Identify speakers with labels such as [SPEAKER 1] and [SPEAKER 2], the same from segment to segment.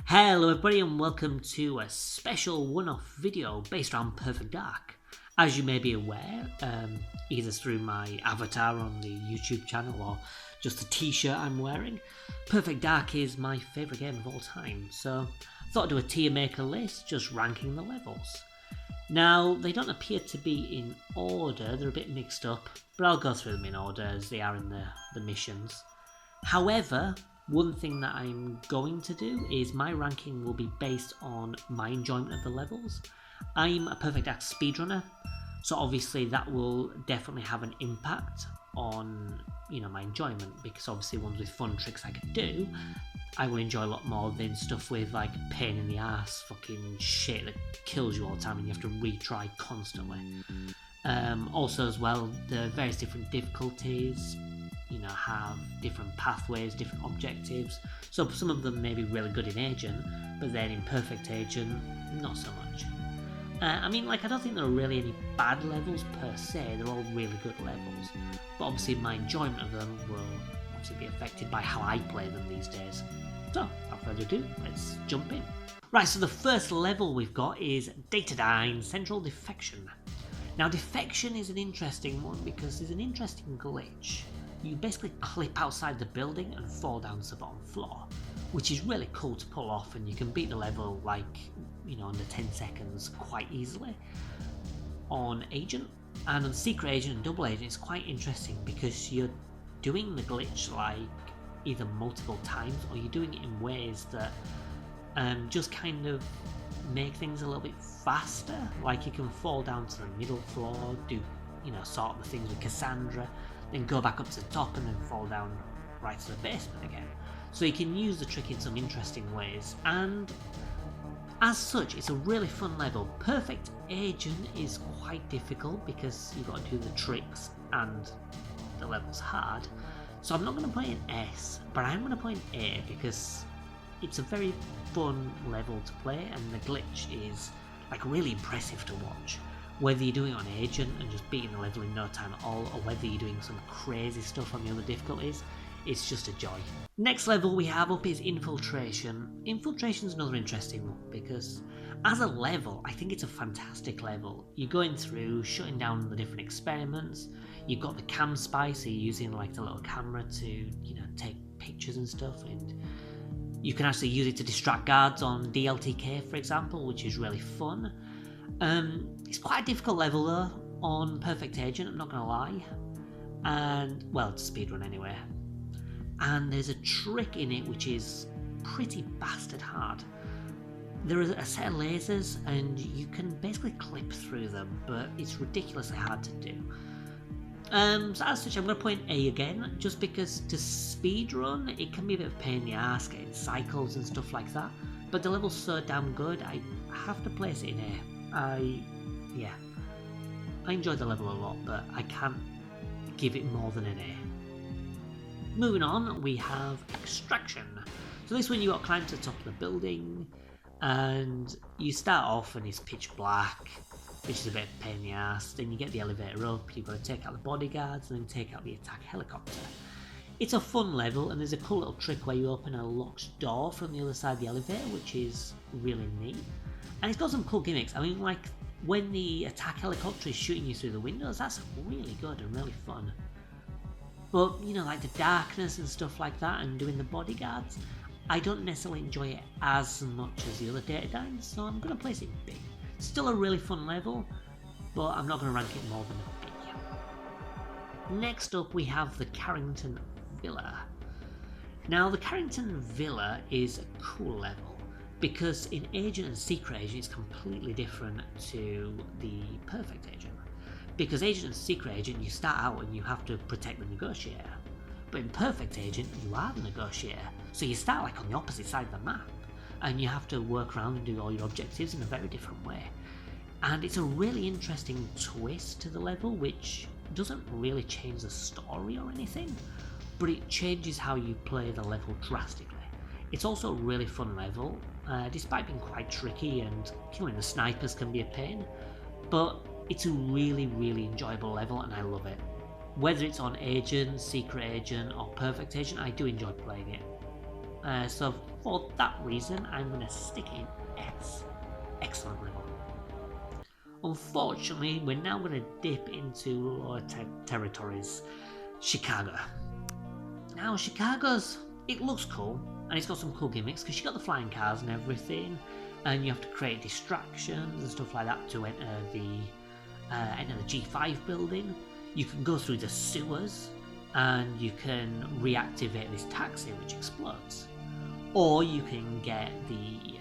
[SPEAKER 1] Hello everybody and welcome to a special one-off video based around Perfect Dark. As you may be aware, either through my avatar on the YouTube channel or just the t-shirt I'm wearing, Perfect Dark is my favourite game of all time, so I thought I'd do a Tiermaker list just ranking the levels. Now, they don't appear to be in order, they're a bit mixed up, but I'll go through them in order as they are in the missions. However, one thing that I'm going to do is my ranking will be based on my enjoyment of the levels. I'm a Perfect Dark speedrunner, so obviously that will definitely have an impact on my enjoyment, because obviously ones with fun tricks I can do, I will enjoy a lot more than stuff with like pain in the ass fucking shit that kills you all the time and you have to retry constantly. Also as well, the various different difficulties have different pathways, different objectives, so some of them may be really good in Agent, but then in Perfect Agent not so much. I don't think there are really any bad levels per se, they're all really good levels, but obviously my enjoyment of them will obviously be affected by how I play them these days. So without further ado, let's jump in. Right, so the first level we've got is Datadyne Central Defection. Now defection is an interesting one because there's an interesting glitch. You basically clip outside the building and fall down to the bottom floor, which is really cool to pull off, and you can beat the level under 10 seconds quite easily on Agent. And on Secret Agent and Double Agent it's quite interesting because you're doing the glitch like either multiple times or you're doing it in ways that just kind of make things a little bit faster. Like you can fall down to the middle floor, do sort of the things with Cassandra, then go back up to the top and then fall down right to the basement again. So you can use the trick in some interesting ways, and as such it's a really fun level. Perfect Agent is quite difficult because you've got to do the tricks and the level's hard, so I'm not going to put it in S, but I'm going to put it in A because it's a very fun level to play and the glitch is really impressive to watch. Whether you're doing it on Agent and just beating the level in no time at all, or whether you're doing some crazy stuff on the other difficulties, it's just a joy. Next level we have up is Infiltration. Infiltration's another interesting one because as a level, I think it's a fantastic level. You're going through, shutting down the different experiments, you've got the cam spy, so you're using the little camera to, take pictures and stuff, and you can actually use it to distract guards on DLTK, for example, which is really fun. It's quite a difficult level though on Perfect Agent, I'm not gonna lie, and well, it's a speedrun anyway. And there's a trick in it which is pretty bastard hard. There is a set of lasers and you can basically clip through them, but it's ridiculously hard to do. So as such, I'm going to put in A again, just because to speedrun it can be a bit of a pain in the ass getting cycles and stuff like that, but the level's so damn good I have to place it in A. I enjoyed the level a lot, but I can't give it more than an A. Moving on, we have Extraction. So this one you got to climb to the top of the building, and you start off and it's pitch black, which is a bit of a pain in the ass. Then you get the elevator up, you've got to take out the bodyguards and then take out the attack helicopter. It's a fun level, and there's a cool little trick where you open a locked door from the other side of the elevator, which is really neat. And it's got some cool gimmicks. When the attack helicopter is shooting you through the windows, that's really good and really fun. But, the darkness and stuff like that and doing the bodyguards, I don't necessarily enjoy it as much as the other Datadynes, so I'm going to place it in B. Still a really fun level, but I'm not going to rank it more than a B. Next up we have the Carrington Villa. Now the Carrington Villa is a cool level because in Agent and Secret Agent it's completely different to the Perfect Agent. Because Agent and Secret Agent you start out and you have to protect the negotiator, but in Perfect Agent you are the negotiator, so you start on the opposite side of the map and you have to work around and do all your objectives in a very different way. And it's a really interesting twist to the level which doesn't really change the story or anything, but it changes how you play the level drastically. It's also a really fun level, despite being quite tricky and killing the snipers can be a pain, but it's a really, really enjoyable level and I love it. Whether it's on Agent, Secret Agent or Perfect Agent, I do enjoy playing it. So for that reason, I'm going to stick in S. Excellent level. Unfortunately, we're now going to dip into lower territories. Chicago. Now, it looks cool, and it's got some cool gimmicks, because you got the flying cars and everything, and you have to create distractions and stuff like that to enter the G5 building. You can go through the sewers, and you can reactivate this taxi, which explodes. Or you can get the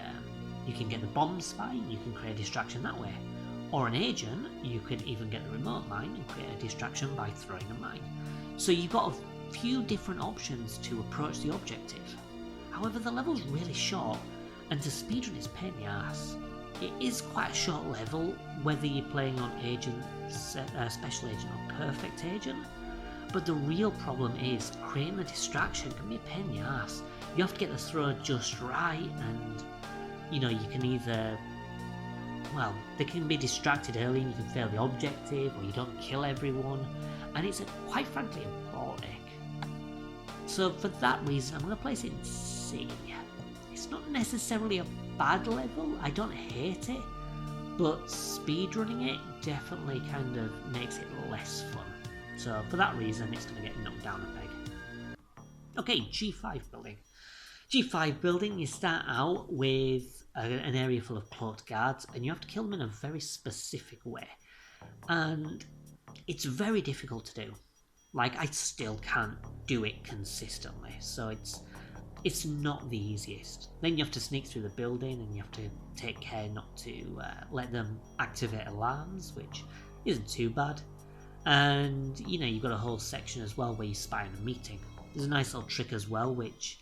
[SPEAKER 1] bomb spy, and you can create a distraction that way. Or an agent, you could even get the remote mine and create a distraction by throwing a mine. So you've got a few different options to approach the objective. However, the level's really short, and to speedrun is pain in the ass. It is quite a short level, whether you're playing on agent, special agent or perfect agent. But the real problem is creating the distraction can be a pain in the ass. You have to get the throw just right, and you can either, they can be distracted early and you can fail the objective, or you don't kill everyone, and it's quite frankly a ball ache. So for that reason, I'm going to place it in C. It's not necessarily a bad level, I don't hate it, but speedrunning it definitely kind of makes it less fun. So for that reason, it's going to get knocked down a peg. Okay, G5 building. G5 building, you start out with an area full of cloaked guards, and you have to kill them in a very specific way. And it's very difficult to do. Like, I still can't do it consistently, so it's not the easiest. Then you have to sneak through the building, and you have to take care not to let them activate alarms, which isn't too bad. And you've got a whole section as well where you spy on a meeting. There's a nice little trick as well, which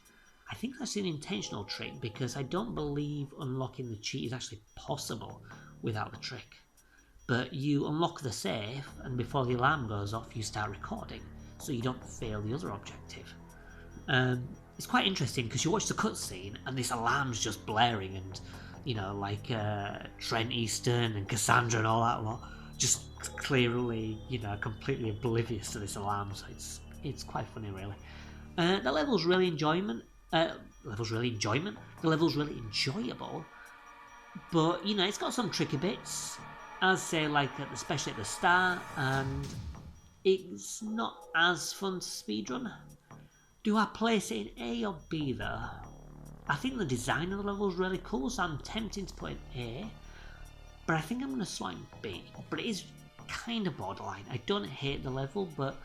[SPEAKER 1] I think that's an intentional trick, because I don't believe unlocking the cheat is actually possible without the trick. But you unlock the safe, and before the alarm goes off, you start recording, so you don't fail the other objective. It's quite interesting, because you watch the cutscene, and this alarm's just blaring, and Trent Easton and Cassandra and all that lot, just clearly, completely oblivious to this alarm. So it's quite funny, really. The level's really enjoyable, but it's got some tricky bits, as say especially at the start, and it's not as fun to speedrun. Do I place it in A or B though? I think the design of the level is really cool, so I'm tempted to put it in A, but I think I'm going to slot in B. But it is kind of borderline. I don't hate the level, but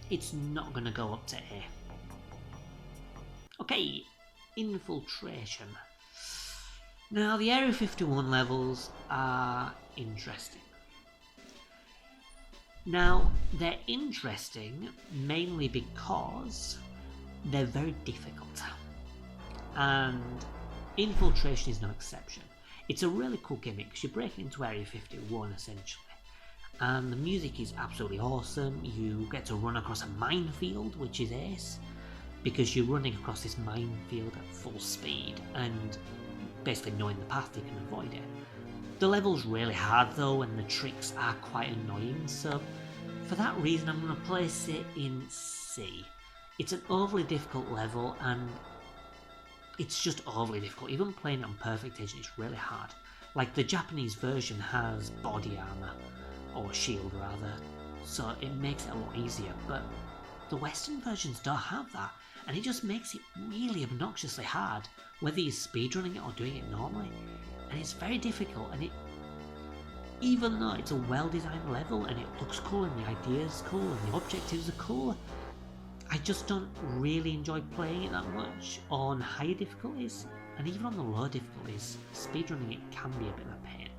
[SPEAKER 1] it's not going to go up to A. Okay, Infiltration. Now, the Area 51 levels are interesting. Now, they're interesting mainly because they're very difficult, and Infiltration is no exception. It's a really cool gimmick, because you break into Area 51 essentially, and the music is absolutely awesome. You get to run across a minefield, which is ace, because you're running across this minefield at full speed, and basically knowing the path you can avoid it. The level's really hard though, and the tricks are quite annoying, so for that reason I'm going to place it in C. It's an overly difficult level, and it's just overly difficult. Even playing it on perfect agent is really hard. Like, the Japanese version has body armor, or shield rather, so it makes it a lot easier, but the Western versions don't have that, and it just makes it really obnoxiously hard, whether you're speedrunning it or doing it normally. And it's very difficult, and even though it's a well-designed level and it looks cool and the idea's cool and the objectives are cool, I just don't really enjoy playing it that much on higher difficulties, and even on the lower difficulties, speedrunning it can be a bit of a pain.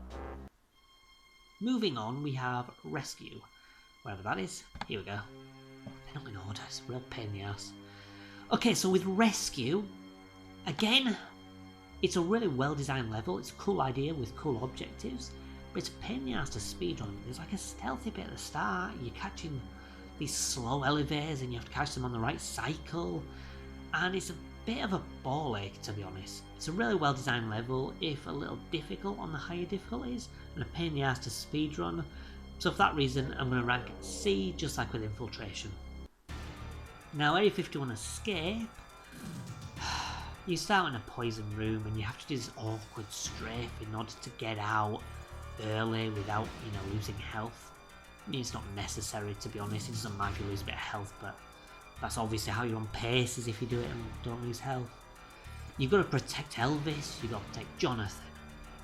[SPEAKER 1] Moving on, we have Rescue. Wherever that is, here we go. They're not in order, it's a real pain in the ass. Okay, so with Rescue, again, it's a really well-designed level. It's a cool idea with cool objectives, but it's a pain in the ass to speedrun. There's like a stealthy bit at the start. You're catching these slow elevators, and you have to catch them on the right cycle, and it's a bit of a ball ache, to be honest. It's a really well-designed level, if a little difficult on the higher difficulties, and a pain in the ass to speedrun. So for that reason, I'm going to rank C, just like with Infiltration. Now, Area 51 Escape. You start in a poison room and you have to do this awkward strafe in order to get out early without, losing health. I mean, it's not necessary, to be honest. It doesn't matter if you lose a bit of health, but that's obviously how you're on pace, is if you do it and don't lose health. You've got to protect Elvis, you've got to protect Jonathan.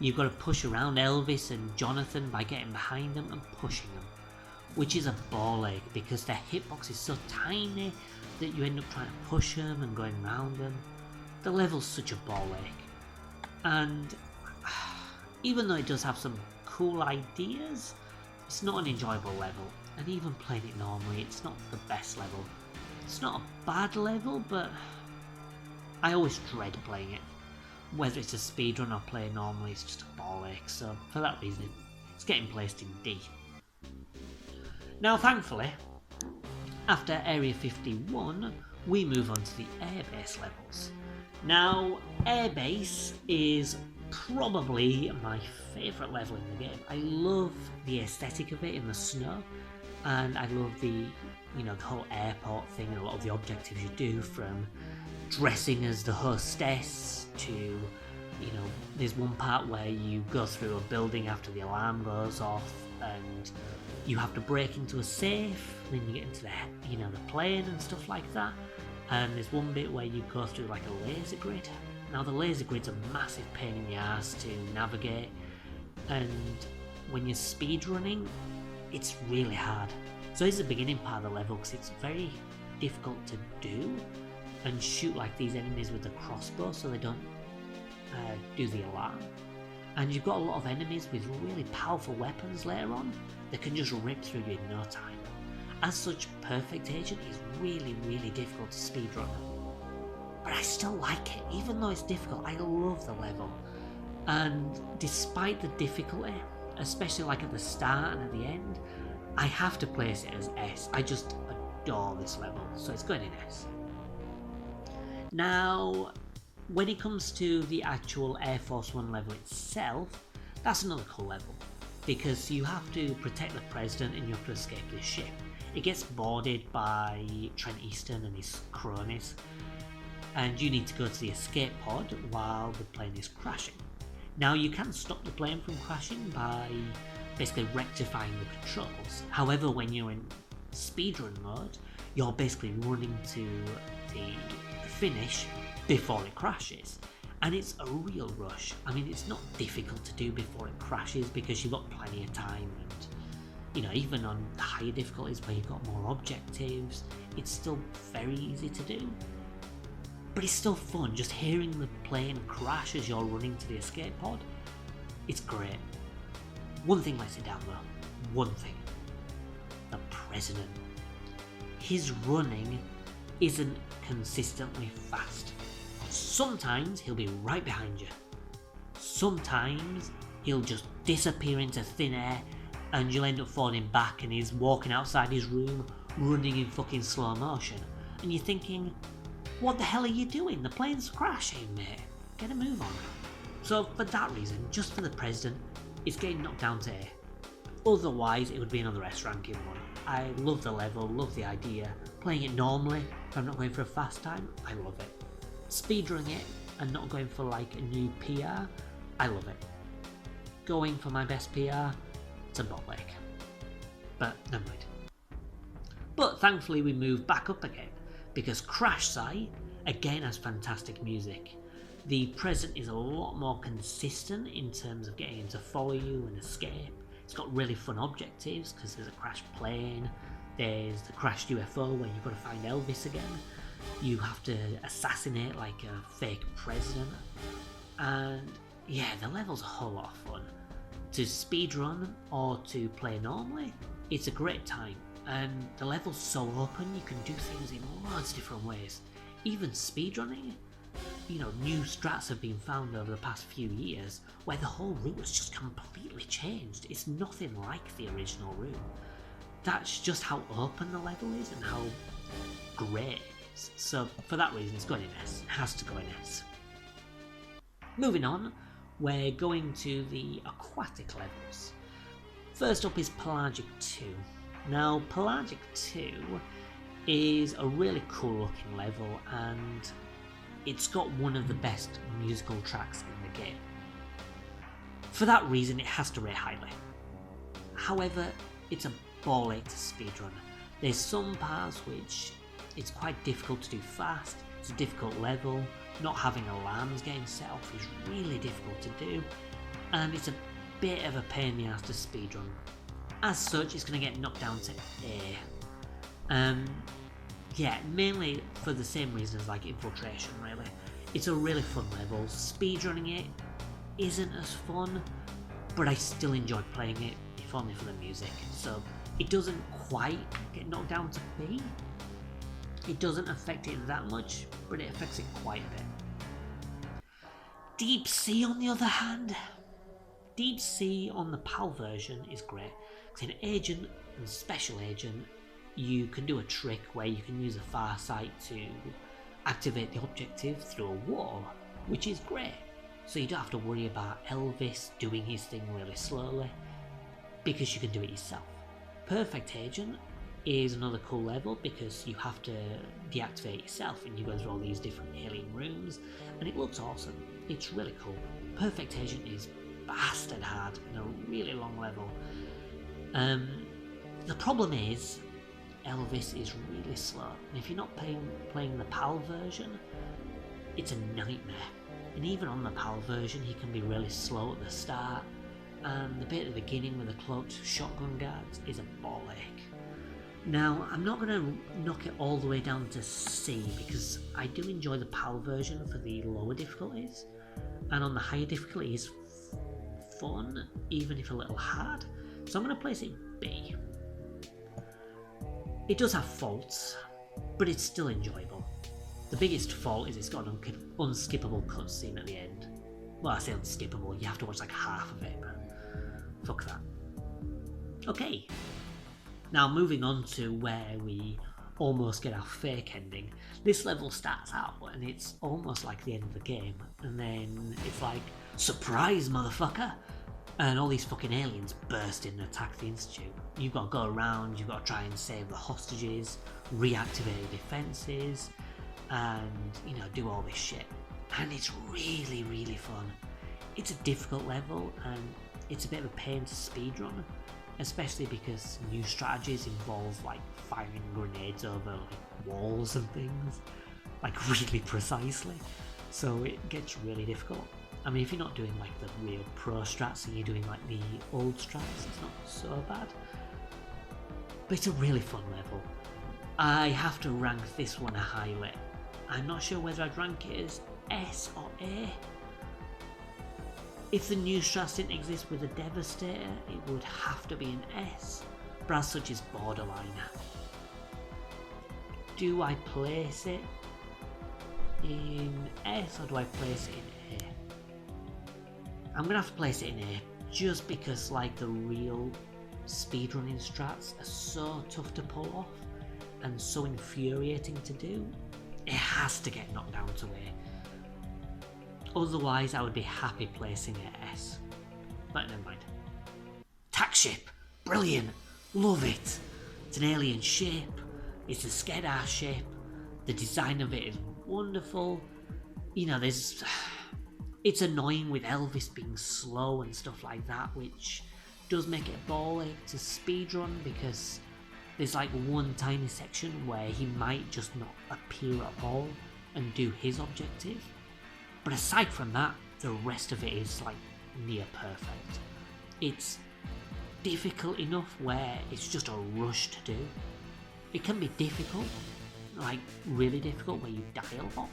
[SPEAKER 1] You've got to push around Elvis and Jonathan by getting behind them and pushing them, which is a ball ache because their hitbox is so tiny that you end up trying to push them and going around them. The level's such a ball ache, and even though it does have some cool ideas, it's not an enjoyable level, and even playing it normally, it's not the best level. It's not a bad level, but I always dread playing it. Whether it's a speedrun or play normally, it's just a ball ache, so for that reason, it's getting placed in D. Now thankfully, after Area 51, we move on to the airbase levels. Now, airbase is probably my favourite level in the game. I love the aesthetic of it in the snow, and I love the whole airport thing and a lot of the objectives you do, from dressing as the hostess to, there's one part where you go through a building after the alarm goes off and you have to break into a safe, then you get into the plane and stuff like that. And there's one bit where you go through like a laser grid. Now the laser grid's a massive pain in the ass to navigate, and when you're speedrunning, it's really hard. So it's the beginning part of the level because it's very difficult to do and shoot like these enemies with the crossbow so they don't do the alarm. And you've got a lot of enemies with really powerful weapons later on that can just rip through you in no time. As such, Perfect Agent is really, really difficult to speedrun. But I still like it, even though it's difficult. I love the level. And despite the difficulty, especially like at the start and at the end, I have to place it as S. I just adore this level, so it's going in S. Now, when it comes to the actual Air Force One level itself, that's another cool level, because you have to protect the president and you have to escape this ship. It gets boarded by Trent Easton and his cronies, and you need to go to the escape pod while the plane is crashing. Now, you can stop the plane from crashing by basically rectifying the controls. However, when you're in speedrun mode, you're basically running to the finish before it crashes. And it's a real rush. I mean, it's not difficult to do before it crashes because you've got plenty of time, and even on higher difficulties where you've got more objectives, it's still very easy to do. But it's still fun, just hearing the plane crash as you're running to the escape pod. It's great. One thing lets it down though. One thing. The president. His running isn't consistently fast. Sometimes he'll be right behind you. Sometimes he'll just disappear into thin air and you'll end up falling back and he's walking outside his room running in fucking slow motion. And you're thinking, what the hell are you doing? The plane's crashing, mate. Get a move on. So for that reason, just for the president, it's getting knocked down to A. Otherwise, it would be another S ranking one. I love the level, love the idea. Playing it normally, if I'm not going for a fast time, I love it. Speedrunning it and not going for like a new PR, I love it. Going for my best PR, it's a bot leg. But never mind. But thankfully we move back up again, because Crash Site again has fantastic music. The present is a lot more consistent in terms of getting him to follow you and escape. It's got really fun objectives because there's a crashed plane, there's the crashed UFO where you've got to find Elvis again. You have to assassinate like a fake president. And yeah, the level's a whole lot of fun. To speedrun or to play normally, it's a great time. And the level's so open, you can do things in loads of different ways. Even speedrunning, new strats have been found over the past few years where the whole route has just completely changed. It's nothing like the original route. That's just how open the level is and how great it is. So for that reason, it's going in S. It has to go in S. Moving on, we're going to the aquatic levels. First up is Pelagic 2. Now, Pelagic 2 is a really cool looking level, and it's got one of the best musical tracks in the game. For that reason, it has to rate highly. However, it's a ball ache to speedrun. There's some parts which it's quite difficult to do fast, it's a difficult level, not having alarms getting set off is really difficult to do, and it's a bit of a pain in the ass to speedrun. As such, it's going to get knocked down to A. Yeah, mainly for the same reasons like Infiltration, really. It's a really fun level. Speedrunning it isn't as fun, but I still enjoy playing it, if only for the music. So it doesn't quite get knocked down to B. It doesn't affect it that much, but it affects it quite a bit. Deep Sea, on the other hand, Deep Sea on the PAL version is great. Because in Agent and Special Agent, you can do a trick where you can use a far sight to activate the objective through a wall, which is great. So you don't have to worry about Elvis doing his thing really slowly, because you can do it yourself. Perfect Agent is another cool level because you have to deactivate yourself and you go through all these different alien rooms, and it looks awesome. It's really cool. Perfect Agent is bastard hard and a really long level. The problem is Elvis is really slow, and if you're not playing the PAL version, it's a nightmare. And even on the PAL version, he can be really slow at the start, and the bit at the beginning with the cloaked shotgun guards is a ball ache. Now, I'm not going to knock it all the way down to C, because I do enjoy the PAL version for the lower difficulties, and on the higher difficulties, fun, even if a little hard. So I'm going to place it B. It does have faults, but it's still enjoyable. The biggest fault is it's got an unskippable cutscene at the end. Well, I say unskippable, you have to watch like half of it, but fuck that. Okay, now moving on to where we almost get our fake ending. This level starts out and it's almost like the end of the game, and then it's like, surprise motherfucker! And all these fucking aliens burst in and attack the Institute. You've got to go around, you've got to try and save the hostages, reactivate the defences, and, you know, do all this shit. And it's really, really fun. It's a difficult level, and it's a bit of a pain to speedrun, especially because new strategies involve, like, firing grenades over, like, walls and things, like, really precisely. So it gets really difficult. I mean, if you're not doing like the real pro strats and you're doing like the old strats, it's not so bad. But it's a really fun level. I have to rank this one highly. I'm not sure whether I'd rank it as S or A. If the new strats didn't exist with a Devastator, it would have to be an S, but as such is borderline. Do I place it in S or do I place it in A? I'm gonna have to place it in A, just because like the real speedrunning strats are so tough to pull off and so infuriating to do. It has to get knocked down to A. Otherwise I would be happy placing it S. But never mind. Tac ship! Brilliant! Love it! It's an alien ship, it's a Skedar ship, the design of it is wonderful. You know, it's annoying with Elvis being slow and stuff like that, which does make it a ball ache to speedrun because there's like one tiny section where he might just not appear at all and do his objective. But aside from that, the rest of it is like near perfect. It's difficult enough where it's just a rush to do. It can be difficult, like really difficult where you die a lot.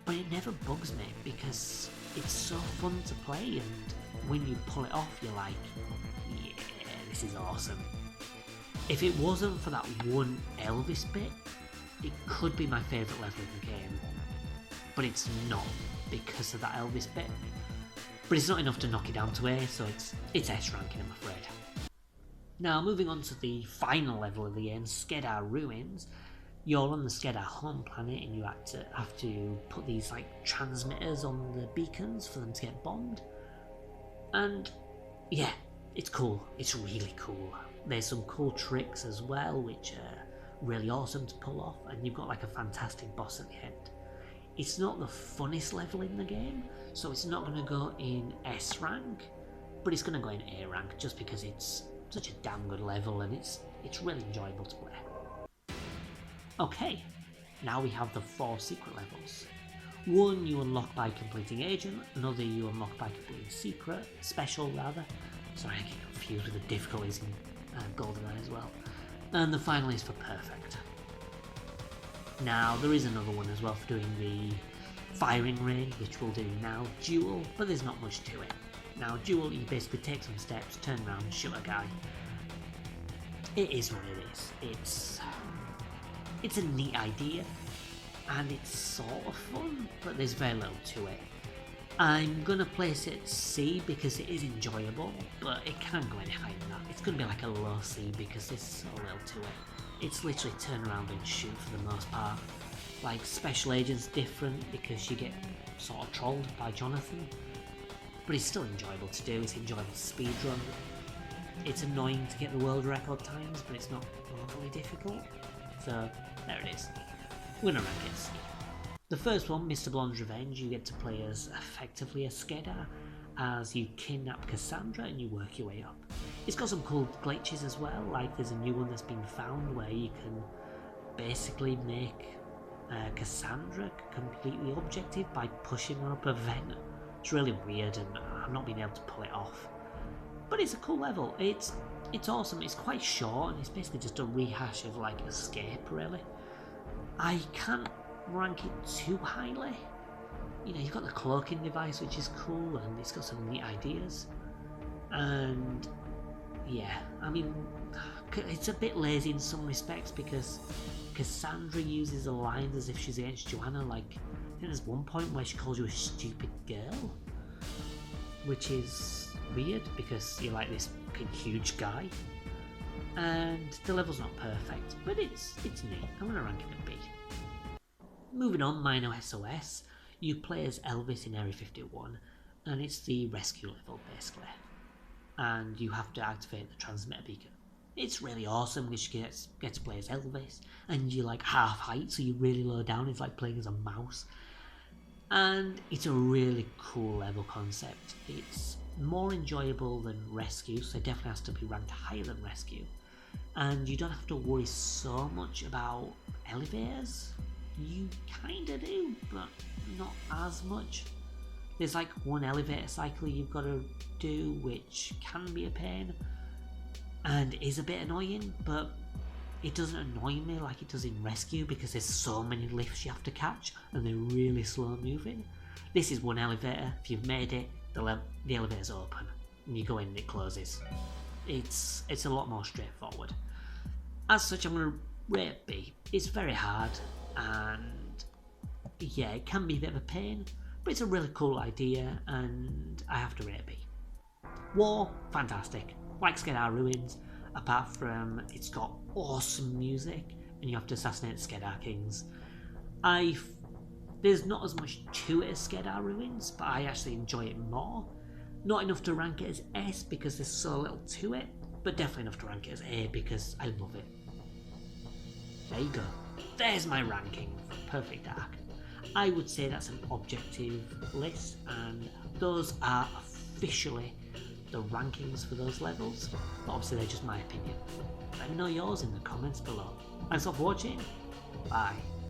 [SPEAKER 1] But it never bugs me because it's so fun to play, and when you pull it off you're like, yeah, this is awesome. If it wasn't for that one Elvis bit, it could be my favourite level in the game. But it's not because of that Elvis bit. But it's not enough to knock it down to A, so it's S ranking, I'm afraid. Now moving on to the final level of the game, Skedar Ruins. You're on the Skedar home planet and you have to put these like transmitters on the beacons for them to get bombed. And yeah, it's cool. It's really cool. There's some cool tricks as well which are really awesome to pull off, and you've got like a fantastic boss at the end. It's not the funnest level in the game, so it's not going to go in S rank, but it's going to go in A rank just because it's such a damn good level and it's really enjoyable to play. Okay, now we have the 4 secret levels. One you unlock by completing Agent, another you unlock by completing Secret, Special rather. Sorry, I get confused with the difficulties in GoldenEye as well. And the final is for Perfect. Now, there is another one as well for doing the firing range, which we'll do now, Duel, but there's not much to it. Now, Duel, you basically take some steps, turn around, shoot a guy. It is what it is. It's a neat idea, and it's sort of fun, but there's very little to it. I'm gonna place it C because it is enjoyable, but it can't go any higher than that. It's gonna be like a low C because there's so little to it. It's literally turn around and shoot for the most part. Like, Special Agent's different because you get sort of trolled by Jonathan, but it's still enjoyable to do. It's enjoyable to speedrun. It's annoying to get the world record times, but it's not overly difficult. So there it is. We're gonna rank it C. The first one, Mr. Blonde's Revenge, you get to play as effectively a Skedar as you kidnap Cassandra and you work your way up. It's got some cool glitches as well, like there's a new one that's been found where you can basically make Cassandra completely objective by pushing her up a vent. It's really weird and I've not been able to pull it off. But it's a cool level. It's awesome. It's quite short and it's basically just a rehash of like Escape really. I can't rank it too highly. You know, you've got the cloaking device which is cool and it's got some neat ideas. And yeah, I mean, it's a bit lazy in some respects because Cassandra uses the lines as if she's against Joanna. Like, I think there's one point where she calls you a stupid girl, which is weird because you're like this big huge guy. And the level's not perfect, but it's neat. I'm gonna rank it a B. Moving on, Minor SOS. You play as Elvis in Area 51, and it's the rescue level basically. And you have to activate the transmitter beacon. It's really awesome because you get to play as Elvis, and you're like half height, so you're really low down. It's like playing as a mouse. And it's a really cool level concept. It's more enjoyable than Rescue, so it definitely has to be ranked higher than Rescue. And you don't have to worry so much about elevators. You kinda do, but not as much. There's like one elevator cycle you've got to do, which can be a pain and is a bit annoying, but it doesn't annoy me like it does in Rescue because there's so many lifts you have to catch and they're really slow moving. This is one elevator. If you've made it, the elevator's open and you go in and it closes. It's a lot more straightforward. As such, I'm going to rate B. It's very hard and yeah, it can be a bit of a pain, but it's a really cool idea and I have to rate B. War, fantastic. Like Skedar Ruins, apart from it's got awesome music and you have to assassinate Skedar Kings. There's not as much to it as Skedar Ruins, but I actually enjoy it more. Not enough to rank it as S because there's so little to it, but definitely enough to rank it as A because I love it. There you go. There's my ranking for Perfect Dark. I would say that's an objective list, and those are officially the rankings for those levels, but obviously they're just my opinion. Let me know yours in the comments below. Thanks for watching. Bye.